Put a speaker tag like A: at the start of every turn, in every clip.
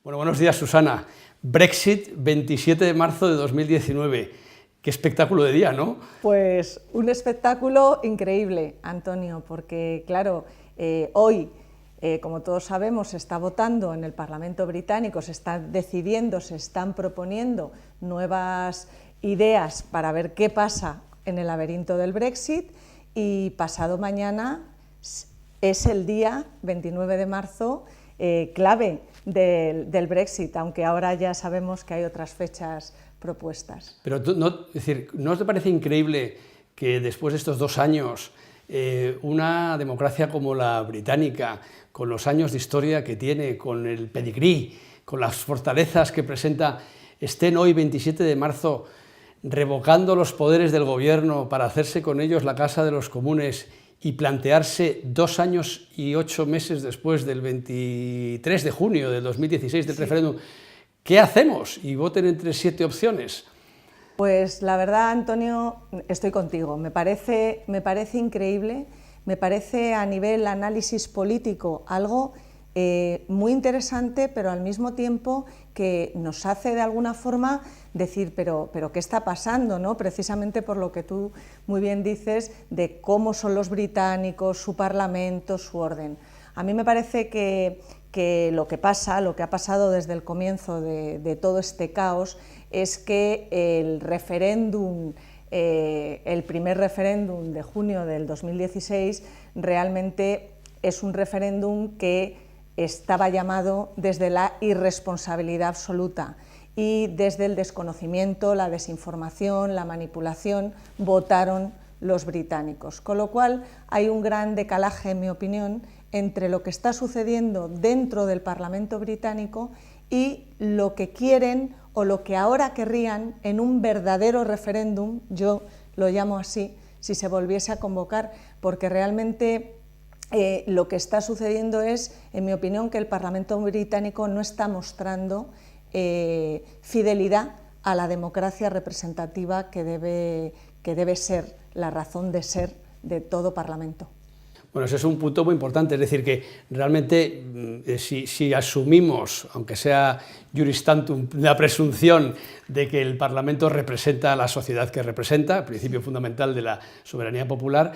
A: Bueno, buenos días, Susana. Brexit, 27 de marzo de 2019. Qué espectáculo de día, ¿no?
B: Pues un espectáculo increíble, Antonio, porque claro, hoy, como todos sabemos, se está votando en el Parlamento británico, se está decidiendo, se están proponiendo nuevas ideas para ver qué pasa en el laberinto del Brexit, y pasado mañana es el día 29 de marzo clave del Brexit, aunque ahora ya sabemos que hay otras fechas propuestas.
A: Pero ¿no te parece increíble que después de estos 2 años una democracia como la británica, con los años de historia que tiene, con el pedigrí, con las fortalezas que presenta, estén hoy, 27 de marzo, revocando los poderes del gobierno para hacerse con ellos la Casa de los Comunes y plantearse 2 años y 8 meses después del 23 de junio del 2016 del referéndum? ¿Qué hacemos? Y voten entre 7 opciones.
B: Pues la verdad, Antonio, estoy contigo. Me parece increíble, me parece a nivel análisis político algo muy interesante, pero al mismo tiempo que nos hace de alguna forma decir, pero ¿qué está pasando?, ¿no? Precisamente por lo que tú muy bien dices de cómo son los británicos, su parlamento, su orden. A mí me parece que lo que ha pasado desde el comienzo de todo este caos es que el referéndum, el primer referéndum de junio del 2016, realmente es un referéndum que estaba llamado desde la irresponsabilidad absoluta y desde el desconocimiento, la desinformación, la manipulación, votaron los británicos. Con lo cual hay un gran decalaje, en mi opinión, entre lo que está sucediendo dentro del Parlamento británico y lo que quieren o lo que ahora querrían en un verdadero referéndum, yo lo llamo así, si se volviese a convocar, porque realmente lo que está sucediendo es, en mi opinión, que el Parlamento británico no está mostrando fidelidad a la democracia representativa que debe ser la razón de ser de todo Parlamento.
A: Bueno, ese es un punto muy importante, es decir, que realmente si asumimos, aunque sea juris tantum, la presunción de que el Parlamento representa a la sociedad que representa, el principio fundamental de la soberanía popular,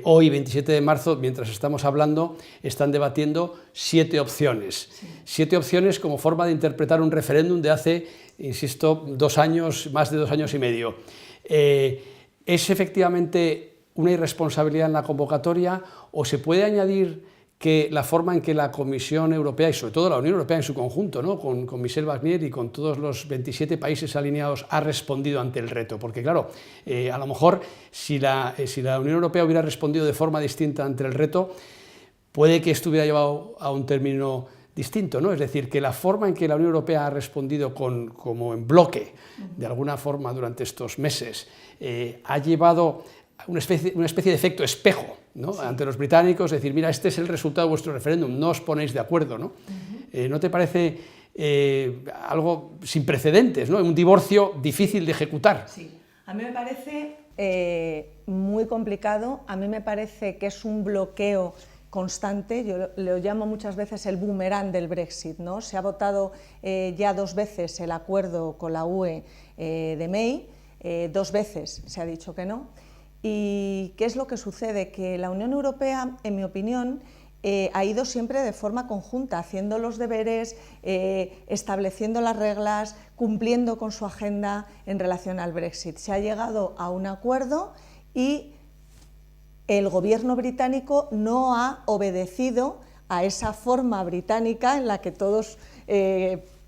A: hoy, 27 de marzo, mientras estamos hablando, están debatiendo 7 opciones. Sí. 7 opciones como forma de interpretar un referéndum de hace, insisto, 2 años, más de 2 años y medio. ¿Es efectivamente una irresponsabilidad en la convocatoria, o se puede añadir que la forma en que la Comisión Europea y sobre todo la Unión Europea en su conjunto, ¿no?, con Michel Barnier y con todos los 27 países alineados, ha respondido ante el reto? Porque claro, a lo mejor si la Unión Europea hubiera respondido de forma distinta ante el reto, puede que esto hubiera llevado a un término distinto, ¿no? Es decir, que la forma en que la Unión Europea ha respondido como en bloque, de alguna forma durante estos meses, ha llevado una especie de efecto espejo, ¿no?, sí, ante los británicos, decir, mira, este es el resultado de vuestro referéndum, no os ponéis de acuerdo, ¿no? ¿No te parece algo sin precedentes, ¿no?, un divorcio difícil de ejecutar?
B: Sí, a mí me parece muy complicado, a mí me parece que es un bloqueo constante, yo lo llamo muchas veces el boomerang del Brexit, ¿no? Se ha votado ya 2 veces el acuerdo con la UE de May, 2 veces se ha dicho que no. ¿Y qué es lo que sucede? Que la Unión Europea, en mi opinión, ha ido siempre de forma conjunta, haciendo los deberes, estableciendo las reglas, cumpliendo con su agenda en relación al Brexit. Se ha llegado a un acuerdo y el gobierno británico no ha obedecido a esa forma británica en la que todos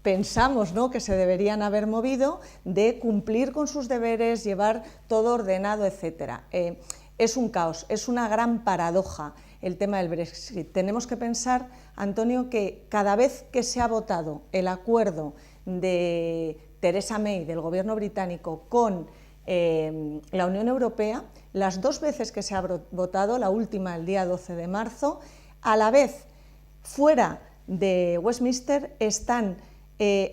B: pensamos, ¿no?, que se deberían haber movido, de cumplir con sus deberes, llevar todo ordenado, etc. Es un caos, es una gran paradoja el tema del Brexit. Tenemos que pensar, Antonio, que cada vez que se ha votado el acuerdo de Theresa May, del gobierno británico, con la Unión Europea, las 2 veces que se ha votado, la última el día 12 de marzo, a la vez fuera de Westminster están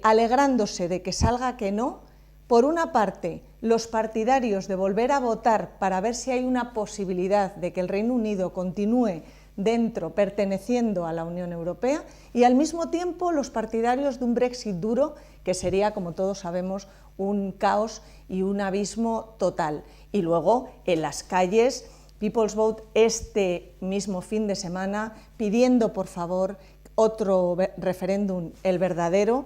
B: alegrándose de que salga que no, por una parte, los partidarios de volver a votar para ver si hay una posibilidad de que el Reino Unido continúe dentro, perteneciendo a la Unión Europea, y al mismo tiempo los partidarios de un Brexit duro, que sería, como todos sabemos, un caos y un abismo total. Y luego en las calles, People's Vote este mismo fin de semana pidiendo por favor otro referéndum, el verdadero,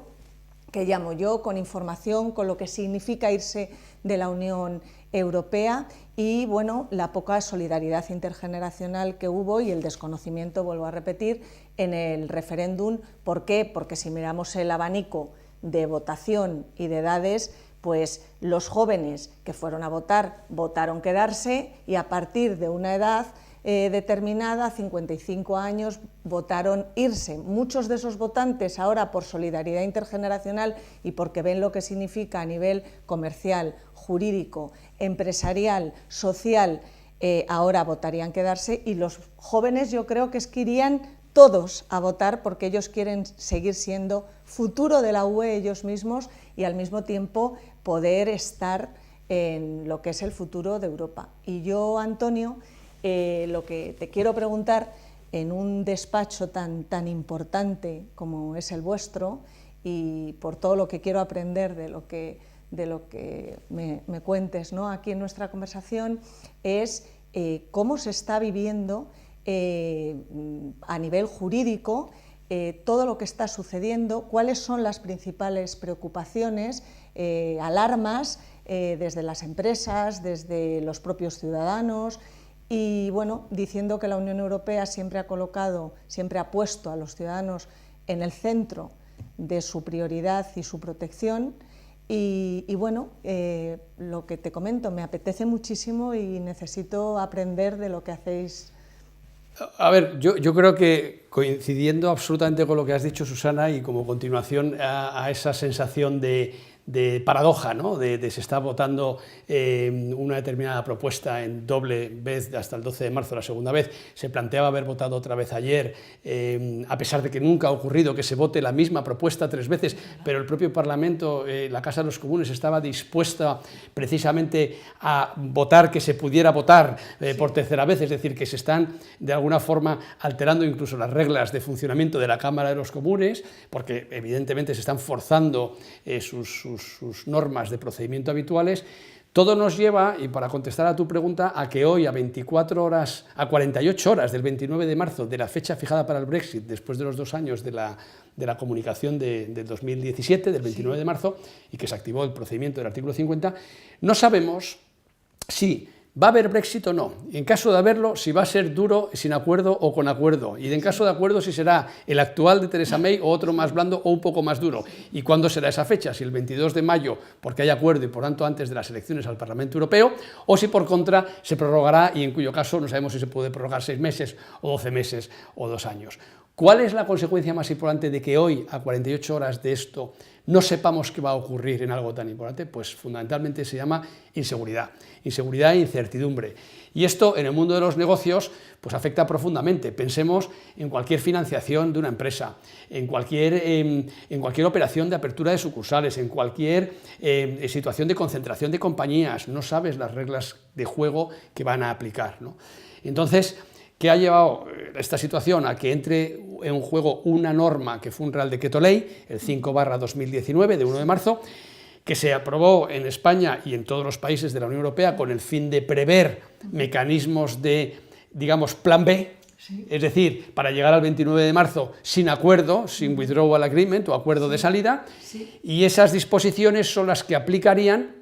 B: que llamo yo, con información, con lo que significa irse de la Unión Europea y bueno, la poca solidaridad intergeneracional que hubo y el desconocimiento, vuelvo a repetir, en el referéndum. ¿Por qué? Porque si miramos el abanico de votación y de edades, pues los jóvenes que fueron a votar votaron quedarse y a partir de una edad determinada, 55 años, votaron irse. Muchos de esos votantes ahora por solidaridad intergeneracional y porque ven lo que significa a nivel comercial, jurídico, empresarial, social, ahora votarían quedarse y los jóvenes yo creo que es que irían todos a votar porque ellos quieren seguir siendo futuro de la UE ellos mismos y al mismo tiempo poder estar en lo que es el futuro de Europa. Y yo, Antonio, lo que te quiero preguntar en un despacho tan importante como es el vuestro y por todo lo que quiero aprender de lo que me cuentes, ¿no?, aquí en nuestra conversación es cómo se está viviendo a nivel jurídico todo lo que está sucediendo, cuáles son las principales preocupaciones, alarmas desde las empresas, desde los propios ciudadanos y bueno, diciendo que la Unión Europea siempre ha puesto a los ciudadanos en el centro de su prioridad y su protección y bueno, lo que te comento, me apetece muchísimo y necesito aprender de lo que hacéis.
A: A ver, yo creo que coincidiendo absolutamente con lo que has dicho, Susana, y como continuación a esa sensación de paradoja, ¿no?, de se está votando una determinada propuesta en doble vez hasta el 12 de marzo, la segunda vez, se planteaba haber votado otra vez ayer, a pesar de que nunca ha ocurrido que se vote la misma propuesta 3 veces, pero el propio Parlamento, la Casa de los Comunes, estaba dispuesta precisamente a votar que se pudiera votar por tercera vez, es decir, que se están de alguna forma alterando incluso las reglas de funcionamiento de la Cámara de los Comunes, porque evidentemente se están forzando sus normas de procedimiento habituales. Todo nos lleva, y para contestar a tu pregunta, a que hoy a 48 horas del 29 de marzo, de la fecha fijada para el Brexit, después de los 2 años de la comunicación del 2017, del 29 de marzo, y que se activó el procedimiento del artículo 50, no sabemos si va a haber Brexit o no, y en caso de haberlo, si va a ser duro, sin acuerdo o con acuerdo, y en caso de acuerdo, si será el actual de Theresa May o otro más blando o un poco más duro, y cuándo será esa fecha, si el 22 de mayo, porque hay acuerdo y por tanto antes de las elecciones al Parlamento Europeo, o si por contra se prorrogará y en cuyo caso no sabemos si se puede prorrogar 6 meses o 12 meses o 2 años. ¿Cuál es la consecuencia más importante de que hoy, a 48 horas de esto, no sepamos qué va a ocurrir en algo tan importante? Pues fundamentalmente se llama inseguridad. Inseguridad e incertidumbre. Y esto en el mundo de los negocios pues afecta profundamente. Pensemos en cualquier financiación de una empresa, en cualquier operación de apertura de sucursales, en cualquier situación de concentración de compañías. No sabes las reglas de juego que van a aplicar, ¿no? Entonces, ¿qué ha llevado esta situación a que entre en juego una norma que fue un Real Decreto Ley, el 5/2019, de 1 de marzo, que se aprobó en España y en todos los países de la Unión Europea con el fin de prever mecanismos de, digamos, plan B, sí, es decir, para llegar al 29 de marzo sin acuerdo, sin withdrawal agreement o acuerdo de salida, sí, y esas disposiciones son las que aplicarían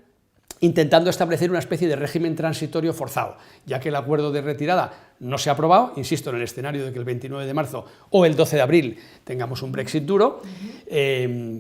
A: intentando establecer una especie de régimen transitorio forzado, ya que el acuerdo de retirada no se ha aprobado, insisto, en el escenario de que el 29 de marzo o el 12 de abril tengamos un Brexit duro,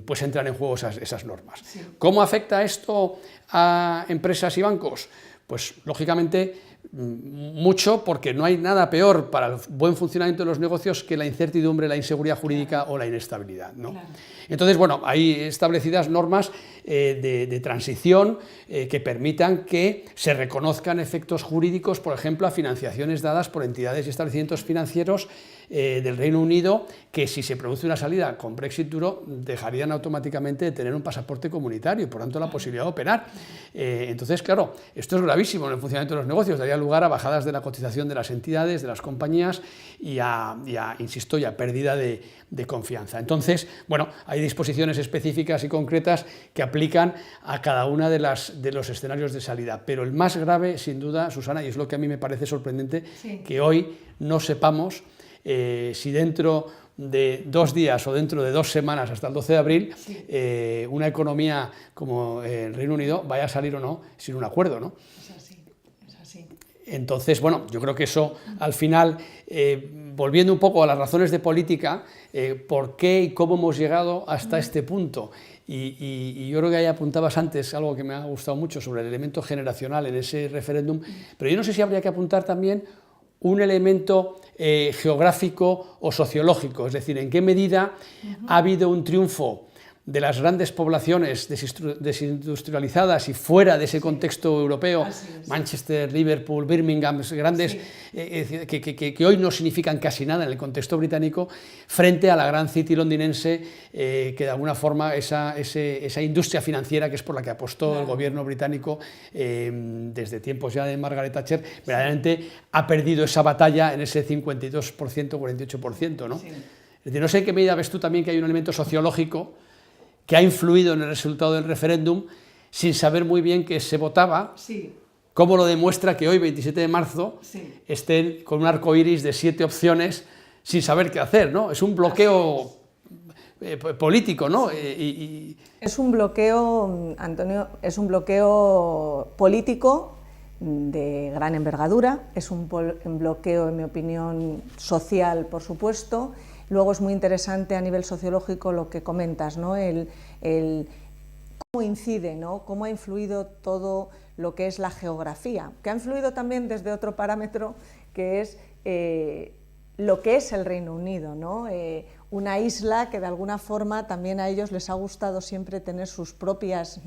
A: pues entran en juego esas normas. Sí. ¿Cómo afecta esto a empresas y bancos? Pues, lógicamente, mucho, porque no hay nada peor para el buen funcionamiento de los negocios que la incertidumbre, la inseguridad jurídica o la inestabilidad, ¿no? Claro. Entonces, bueno, hay establecidas normas de transición que permitan que se reconozcan efectos jurídicos, por ejemplo, a financiaciones dadas por entidades y establecimientos financieros del Reino Unido, que si se produce una salida con Brexit duro, dejarían automáticamente de tener un pasaporte comunitario y, por tanto, la posibilidad de operar. Entonces, claro, esto es gravísimo en el funcionamiento de los negocios, daría lugar a bajadas de la cotización de las entidades, de las compañías insisto, y a pérdida de confianza. Entonces, bueno, hay disposiciones específicas y concretas que aplican a cada una de los escenarios de salida, pero el más grave, sin duda, Susana, y es lo que a mí me parece sorprendente, sí, que hoy no sepamos si dentro de 2 días o dentro de 2 semanas hasta el 12 de abril, sí, una economía como el Reino Unido vaya a salir o no sin un acuerdo, ¿no?
B: Es así, es así.
A: Entonces, bueno, yo creo que eso, al final, volviendo un poco a las razones de política, por qué y cómo hemos llegado hasta este punto. Y yo creo que ahí apuntabas antes algo que me ha gustado mucho sobre el elemento generacional en ese referéndum, pero yo no sé si habría que apuntar también un elemento geográfico o sociológico, es decir, en qué medida ha habido un triunfo de las grandes poblaciones desindustrializadas y fuera de ese contexto europeo, Manchester, Liverpool, Birmingham, grandes, sí, que hoy no significan casi nada en el contexto británico, frente a la gran city londinense, que de alguna forma esa industria financiera que es por la que apostó, claro, el gobierno británico desde tiempos ya de Margaret Thatcher, verdaderamente ha perdido esa batalla en ese 52%, 48%, ¿no? Sí. Es decir, no sé en qué medida ves tú también que hay un elemento sociológico que ha influido en el resultado del referéndum sin saber muy bien qué se votaba, sí, como lo demuestra que hoy, 27 de marzo, sí, estén con un arco iris de 7 opciones sin saber qué hacer, ¿no? Es un bloqueo político, ¿no?
B: Es un bloqueo, Antonio, es un bloqueo político de gran envergadura, es un bloqueo, en mi opinión, social, por supuesto. Luego es muy interesante a nivel sociológico lo que comentas, ¿no? Cómo incide, ¿no? Cómo ha influido todo lo que es la geografía, que ha influido también desde otro parámetro que es lo que es el Reino Unido, ¿no? Una isla que de alguna forma también a ellos les ha gustado siempre tener sus propias,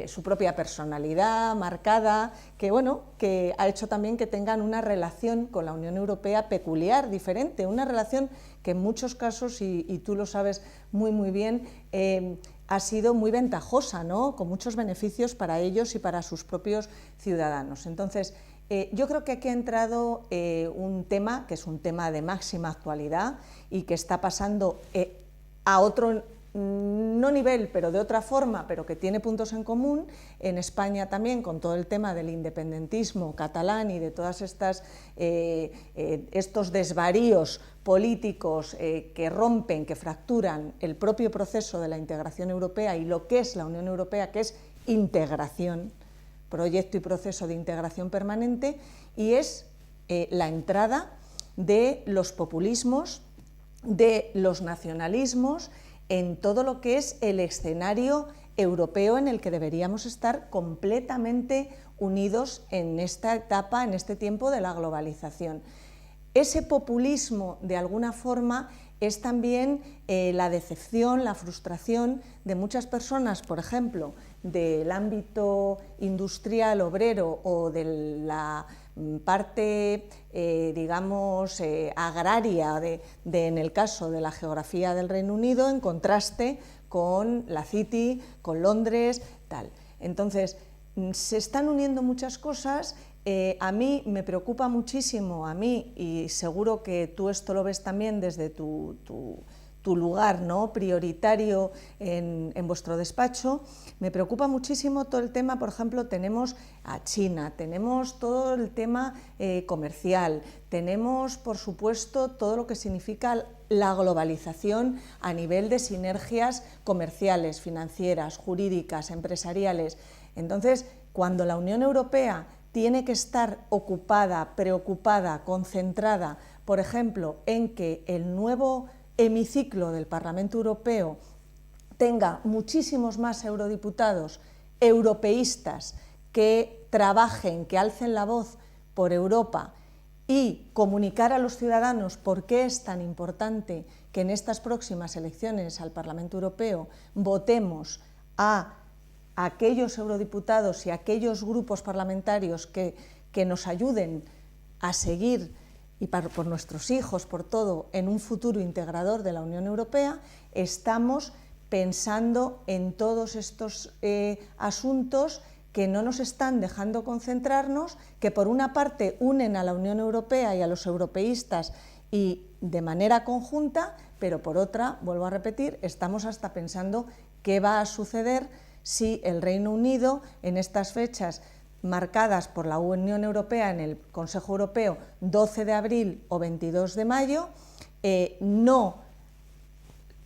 B: su propia personalidad marcada, que bueno, que ha hecho también que tengan una relación con la Unión Europea peculiar, diferente, una relación que en muchos casos, y tú lo sabes muy bien, ha sido muy ventajosa, ¿no? Con muchos beneficios para ellos y para sus propios ciudadanos. Entonces, yo creo que aquí ha entrado un tema, que es un tema de máxima actualidad y que está pasando a otro no nivel, pero de otra forma, pero que tiene puntos en común, en España también, con todo el tema del independentismo catalán y de todas estas estos desvaríos políticos que rompen, que fracturan el propio proceso de la integración europea y lo que es la Unión Europea, que es integración, proyecto y proceso de integración permanente, y es la entrada de los populismos, de los nacionalismos, en todo lo que es el escenario europeo en el que deberíamos estar completamente unidos en esta etapa, en este tiempo de la globalización. Ese populismo, de alguna forma, es también la decepción, la frustración de muchas personas, por ejemplo, del ámbito industrial, obrero o de la parte, digamos, agraria en el caso de la geografía del Reino Unido, en contraste con la City, con Londres, tal. Entonces, se están uniendo muchas cosas. A mí me preocupa muchísimo, a mí, y seguro que tú esto lo ves también desde tu lugar, ¿no?, prioritario en vuestro despacho, me preocupa muchísimo todo el tema. Por ejemplo, tenemos a China, tenemos todo el tema comercial, tenemos, por supuesto, todo lo que significa la globalización a nivel de sinergias comerciales, financieras, jurídicas, empresariales. Entonces, cuando la Unión Europea tiene que estar ocupada, preocupada, concentrada, por ejemplo, en que el nuevo hemiciclo del Parlamento Europeo tenga muchísimos más eurodiputados europeístas que trabajen, que alcen la voz por Europa y comunicar a los ciudadanos por qué es tan importante que en estas próximas elecciones al Parlamento Europeo votemos a aquellos eurodiputados y aquellos grupos parlamentarios que nos ayuden a seguir y por nuestros hijos, por todo, en un futuro integrador de la Unión Europea, estamos pensando en todos estos asuntos que no nos están dejando concentrarnos, que por una parte unen a la Unión Europea y a los europeístas y de manera conjunta, pero por otra, vuelvo a repetir, estamos hasta pensando qué va a suceder si el Reino Unido en estas fechas marcadas por la Unión Europea en el Consejo Europeo 12 de abril o 22 de mayo, no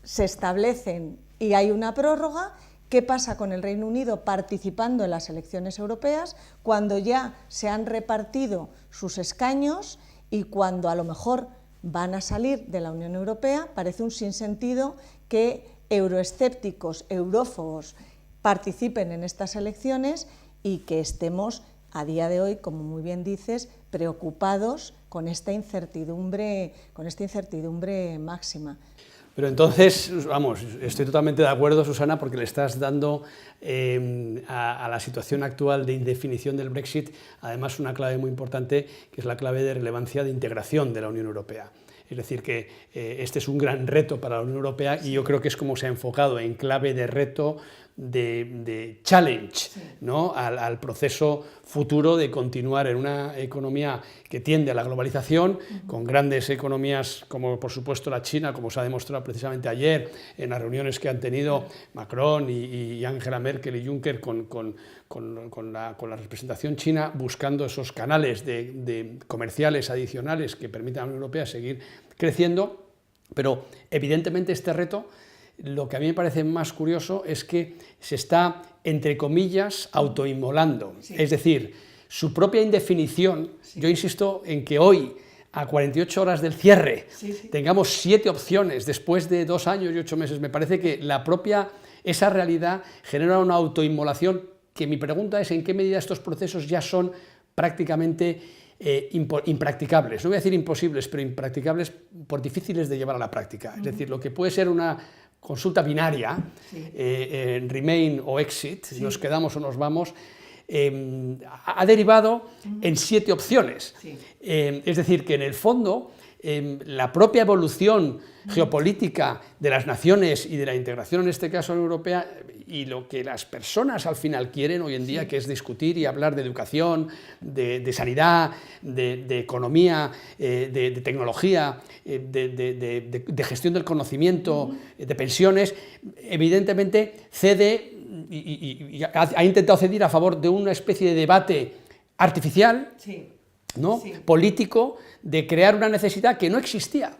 B: se establecen y hay una prórroga. ¿Qué pasa con el Reino Unido participando en las elecciones europeas cuando ya se han repartido sus escaños y cuando a lo mejor van a salir de la Unión Europea? Parece un sinsentido que euroescépticos, eurófobos participen en estas elecciones y que estemos a día de hoy, como muy bien dices, preocupados con esta incertidumbre máxima.
A: Pero entonces, vamos, estoy totalmente de acuerdo, Susana, porque le estás dando a la situación actual de indefinición del Brexit, además una clave muy importante, que es la clave de relevancia de integración de la Unión Europea. Es decir, que este es un gran reto para la Unión Europea y yo creo que es como se ha enfocado, en clave de reto, de challenge, ¿no? al proceso futuro de continuar en una economía que tiende a la globalización, con grandes economías como por supuesto la China, como se ha demostrado precisamente ayer en las reuniones que han tenido Macron y Angela Merkel y Juncker con la representación china, buscando esos canales de comerciales adicionales que permitan a la Unión Europea seguir creciendo, pero evidentemente este reto, lo que a mí me parece más curioso es que se está, entre comillas, autoinmolando. Sí. Es decir, su propia indefinición, sí. Yo insisto en que hoy, a 48 horas del cierre, tengamos 7 opciones después de 2 años y 8 meses, me parece que esa realidad genera una autoinmolación, que mi pregunta es en qué medida estos procesos ya son prácticamente impracticables, no voy a decir imposibles, pero impracticables por difíciles de llevar a la práctica. Es decir, lo que puede ser una consulta binaria, remain o exit, nos quedamos o nos vamos, ha derivado en 7 opciones. Es decir, que en el fondo la propia evolución geopolítica de las naciones y de la integración, en este caso europea, y lo que las personas al final quieren hoy en día, que es discutir y hablar de educación, de sanidad, de economía, de tecnología, de gestión del conocimiento, de pensiones, evidentemente cede y ha intentado ceder a favor de una especie de debate artificial, ¿no? Político, de crear una necesidad que no existía.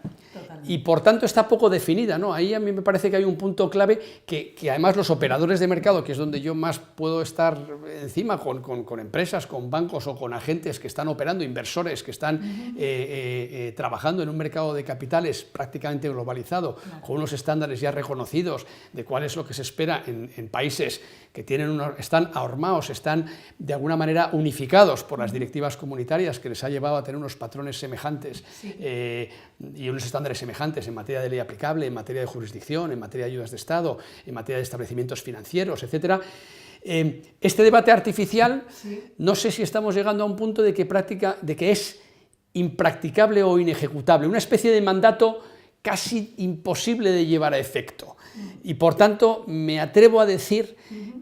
A: Y por tanto está poco definida, ¿no? Ahí a mí me parece que hay un punto clave que además los operadores de mercado, que es donde yo más puedo estar encima con empresas, con bancos o con agentes que están operando, inversores que están trabajando en un mercado de capitales prácticamente globalizado, con unos estándares ya reconocidos de cuál es lo que se espera en países que están ahormados, están de alguna manera unificados por las directivas comunitarias que les ha llevado a tener unos patrones semejantes y unos estándares semejantes en materia de ley aplicable, en materia de jurisdicción, en materia de ayudas de Estado, en materia de establecimientos financieros, etc. Este debate artificial, no sé si estamos llegando a un punto de que es impracticable o inejecutable, una especie de mandato casi imposible de llevar a efecto. Y por tanto me atrevo a decir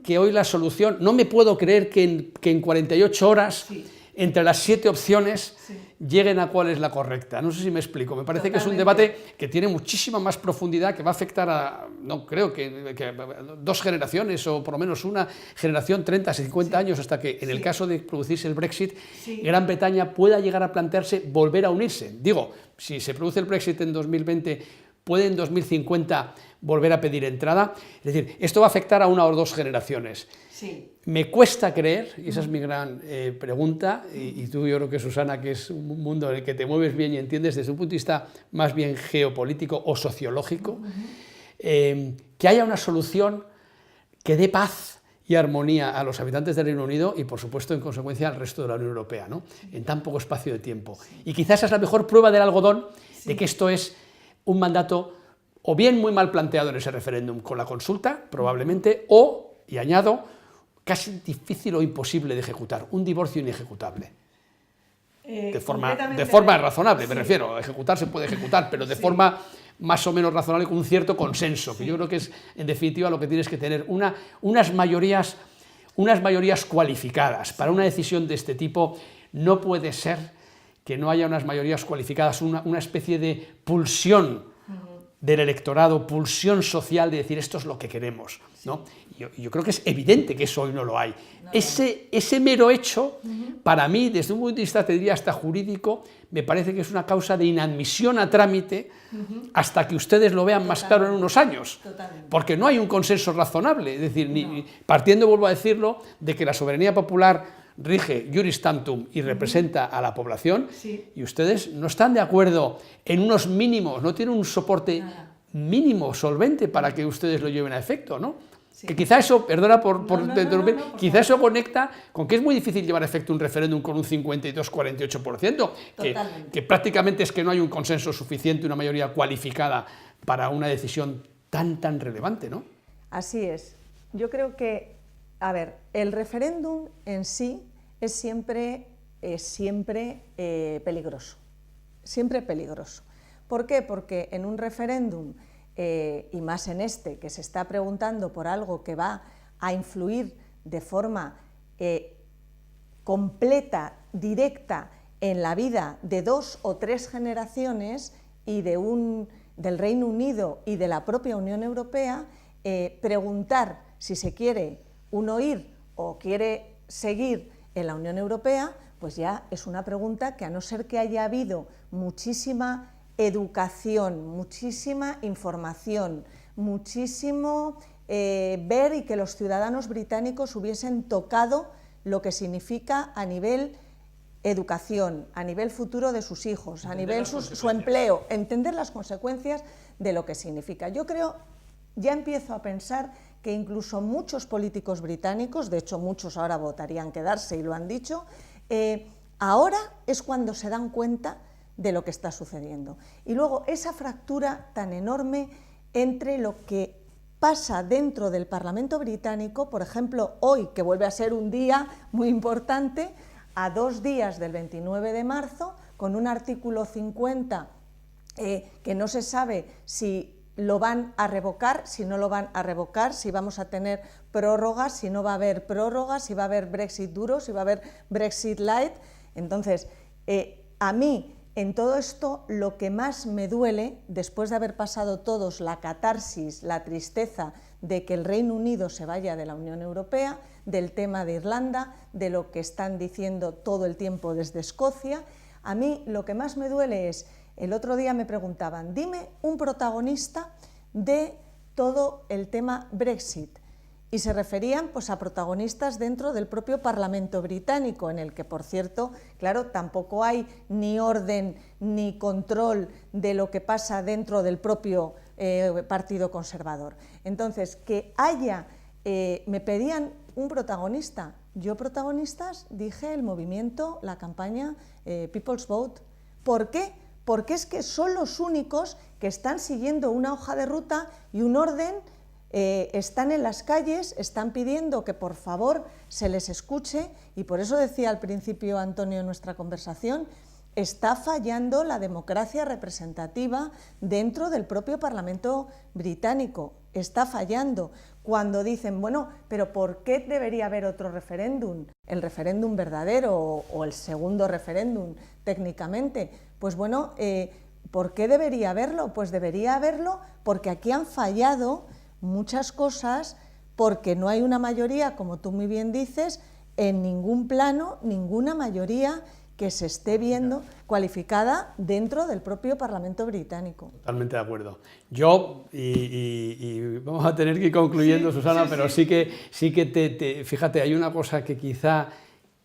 A: que hoy la solución, no me puedo creer que en 48 horas entre las 7 opciones lleguen a cuál es la correcta. No sé si me explico. Me parece que es un debate que tiene muchísima más profundidad, que va a afectar a, no creo que 2 generaciones o por lo menos una generación, 30, 50 años, hasta que en el caso de producirse el Brexit, Gran Bretaña pueda llegar a plantearse volver a unirse. Digo, si se produce el Brexit en 2020, puede en 2050 volver a pedir entrada. Es decir, esto va a afectar a 1 o 2 generaciones. Me cuesta creer, y esa es mi gran pregunta, y tú, yo creo que Susana, que es un mundo en el que te mueves bien y entiendes desde un punto de vista más bien geopolítico o sociológico, que haya una solución que dé paz y armonía a los habitantes del Reino Unido y, por supuesto, en consecuencia, al resto de la Unión Europea, ¿no? En tan poco espacio de tiempo. Y quizás esa es la mejor prueba del algodón de que esto es un mandato o bien muy mal planteado en ese referéndum con la consulta, probablemente, o, y añado, casi difícil o imposible de ejecutar, un divorcio inejecutable. De forma razonable, me refiero, ejecutar se puede ejecutar, pero de forma más o menos razonable, con un cierto consenso, que yo creo que es, en definitiva, lo que tienes que tener, unas mayorías unas mayorías cualificadas. Para una decisión de este tipo no puede ser que no haya unas mayorías cualificadas, una especie de pulsión del electorado, pulsión social de decir esto es lo que queremos, ¿no? Yo creo que es evidente que eso hoy no lo hay. Ese mero hecho, para mí, desde un punto de vista, te diría hasta jurídico, me parece que es una causa de inadmisión a trámite hasta que ustedes lo vean más claro en unos años. Porque no hay un consenso razonable, es decir, partiendo, vuelvo a decirlo, de que la soberanía popular rige juris tantum y representa a la población, y ustedes no están de acuerdo en unos mínimos, no tienen un soporte mínimo, solvente, para que ustedes lo lleven a efecto, ¿no? Que quizá eso, perdona por interrumpir, quizá eso conecta con que es muy difícil llevar a efecto un referéndum con un 52-48%, que prácticamente es que no hay un consenso suficiente, una mayoría cualificada para una decisión tan relevante, ¿no?
B: Así es. Yo creo que, a ver, el referéndum en sí es siempre peligroso, siempre peligroso. ¿Por qué? Porque en un referéndum, y más en este, que se está preguntando por algo que va a influir de forma completa, directa, en la vida de 2 o 3 generaciones y del Reino Unido y de la propia Unión Europea, preguntar si se quiere uno ir o quiere seguir en la Unión Europea, pues ya es una pregunta que, a no ser que haya habido muchísima educación, muchísima información, muchísimo ver, y que los ciudadanos británicos hubiesen tocado lo que significa a nivel educación, a nivel futuro de sus hijos, a nivel su empleo, entender las consecuencias de lo que significa. Yo creo, ya empiezo a pensar que incluso muchos políticos británicos, de hecho muchos ahora votarían quedarse y lo han dicho, ahora es cuando se dan cuenta de lo que está sucediendo. Y luego esa fractura tan enorme entre lo que pasa dentro del Parlamento británico, por ejemplo, hoy, que vuelve a ser un día muy importante, a 2 días del 29 de marzo, con un artículo 50 que no se sabe si lo van a revocar, si no lo van a revocar, si vamos a tener prórrogas, si no va a haber prórrogas, si va a haber Brexit duro, si va a haber Brexit light. Entonces, a mí, en todo esto, lo que más me duele, después de haber pasado todos la catarsis, la tristeza de que el Reino Unido se vaya de la Unión Europea, del tema de Irlanda, de lo que están diciendo todo el tiempo desde Escocia, a mí lo que más me duele es, el otro día me preguntaban, dime un protagonista de todo el tema Brexit, y se referían pues a protagonistas dentro del propio Parlamento británico, en el que, por cierto, claro, tampoco hay ni orden ni control de lo que pasa dentro del propio Partido Conservador. Entonces, que haya, me pedían un protagonista, yo protagonistas dije el movimiento, la campaña People's Vote. ¿Por qué? Porque es que son los únicos que están siguiendo una hoja de ruta y un orden. Están en las calles, están pidiendo que por favor se les escuche, y por eso decía al principio, Antonio, en nuestra conversación, está fallando la democracia representativa dentro del propio Parlamento británico, está fallando. Cuando dicen, bueno, pero ¿por qué debería haber otro referéndum? El referéndum verdadero o el segundo referéndum técnicamente. Pues bueno, ¿por qué debería haberlo? Pues debería haberlo porque aquí han fallado muchas cosas, porque no hay una mayoría, como tú muy bien dices, en ningún plano, ninguna mayoría que se esté viendo cualificada dentro del propio Parlamento británico.
A: Totalmente de acuerdo. Yo, y vamos a tener que ir concluyendo, sí, Susana, sí, pero sí que fíjate, hay una cosa que quizá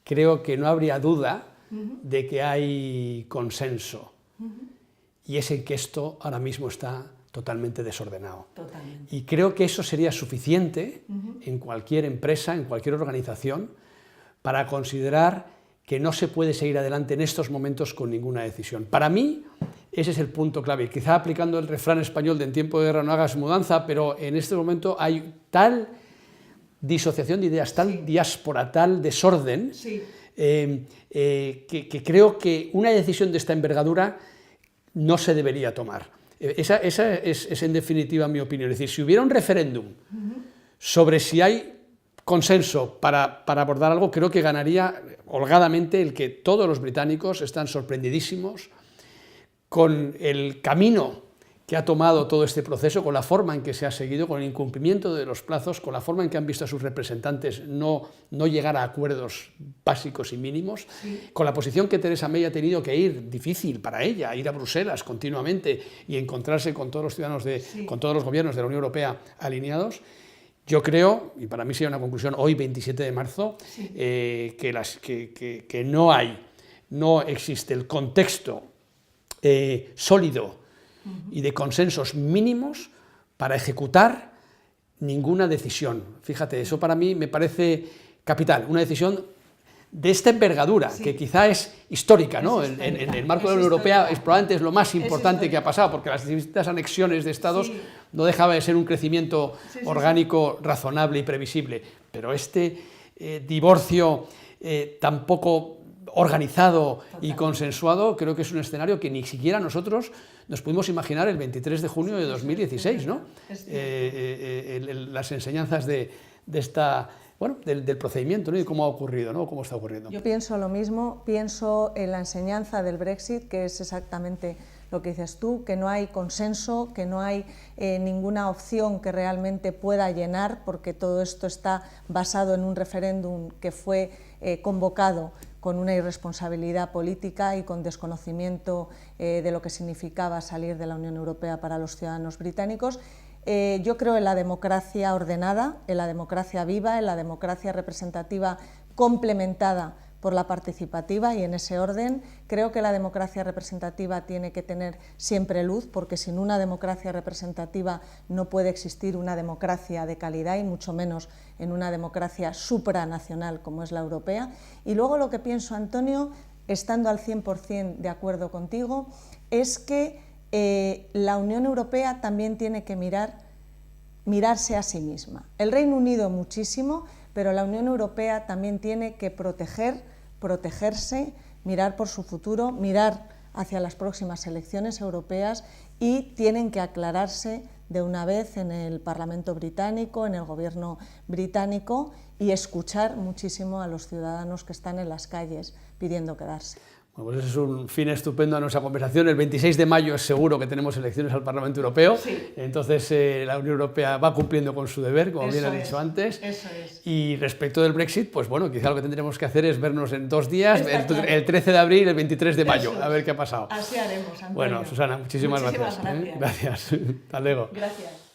A: creo que no habría duda de que hay consenso, y es en que esto ahora mismo está totalmente desordenado. Totalmente. Y creo que eso sería suficiente en cualquier empresa, en cualquier organización, para considerar que no se puede seguir adelante en estos momentos con ninguna decisión. Para mí, ese es el punto clave. Quizá aplicando el refrán español de en tiempo de guerra no hagas mudanza, pero en este momento hay tal disociación de ideas, tal diáspora, tal desorden, que creo que una decisión de esta envergadura no se debería tomar. Esa es en definitiva mi opinión. Es decir, si hubiera un referéndum sobre si hay consenso para abordar algo, creo que ganaría holgadamente el que todos los británicos están sorprendidísimos con el camino que ha tomado todo este proceso, con la forma en que se ha seguido, con el incumplimiento de los plazos, con la forma en que han visto a sus representantes no llegar a acuerdos básicos y mínimos, con la posición que Theresa May ha tenido que ir, difícil para ella, ir a Bruselas continuamente y encontrarse con todos los ciudadanos, con todos los gobiernos de la Unión Europea alineados. Yo creo, y para mí sería una conclusión hoy, 27 de marzo, que no existe el contexto sólido y de consensos mínimos para ejecutar ninguna decisión. Fíjate, eso para mí me parece capital, una decisión de esta envergadura, que quizá es histórica, ¿no? En el marco de la Unión Europea probablemente es lo más importante que ha pasado, porque las distintas anexiones de estados no dejaba de ser un crecimiento orgánico razonable y previsible, pero este divorcio tampoco organizado y consensuado, creo que es un escenario que ni siquiera nosotros nos pudimos imaginar el 23 de junio de 2016, ¿no? Las enseñanzas de esta, bueno, del procedimiento, ¿no? Y cómo ha ocurrido, ¿no? Cómo está ocurriendo.
B: Yo pienso lo mismo, pienso en la enseñanza del Brexit, que es exactamente lo que dices tú, que no hay consenso, que no hay ninguna opción que realmente pueda llenar, porque todo esto está basado en un referéndum que fue convocado con una irresponsabilidad política y con desconocimiento de lo que significaba salir de la Unión Europea para los ciudadanos británicos. Yo creo en la democracia ordenada, en la democracia viva, en la democracia representativa complementada por la participativa, y en ese orden creo que la democracia representativa tiene que tener siempre luz, porque sin una democracia representativa no puede existir una democracia de calidad, y mucho menos en una democracia supranacional como es la europea. Y luego lo que pienso, Antonio, estando al 100% de acuerdo contigo, es que la Unión Europea también tiene que mirarse a sí misma. El Reino Unido muchísimo, pero la Unión Europea también tiene que protegerse, mirar por su futuro, mirar hacia las próximas elecciones europeas, y tienen que aclararse de una vez en el Parlamento británico, en el gobierno británico, y escuchar muchísimo a los ciudadanos que están en las calles pidiendo quedarse.
A: Bueno, pues ese es un fin estupendo a nuestra conversación. El 26 de mayo es seguro que tenemos elecciones al Parlamento Europeo. Sí. Entonces la Unión Europea va cumpliendo con su deber, como bien ha dicho antes.
B: Eso es.
A: Y respecto del Brexit, pues bueno, quizá lo que tendremos que hacer es vernos en 2 días, el 13 de abril y el 23 de mayo, a ver qué ha pasado.
B: Así haremos, Antonio.
A: Bueno, Susana, muchísimas gracias.
B: Gracias.
A: Gracias. Hasta luego.
B: Gracias.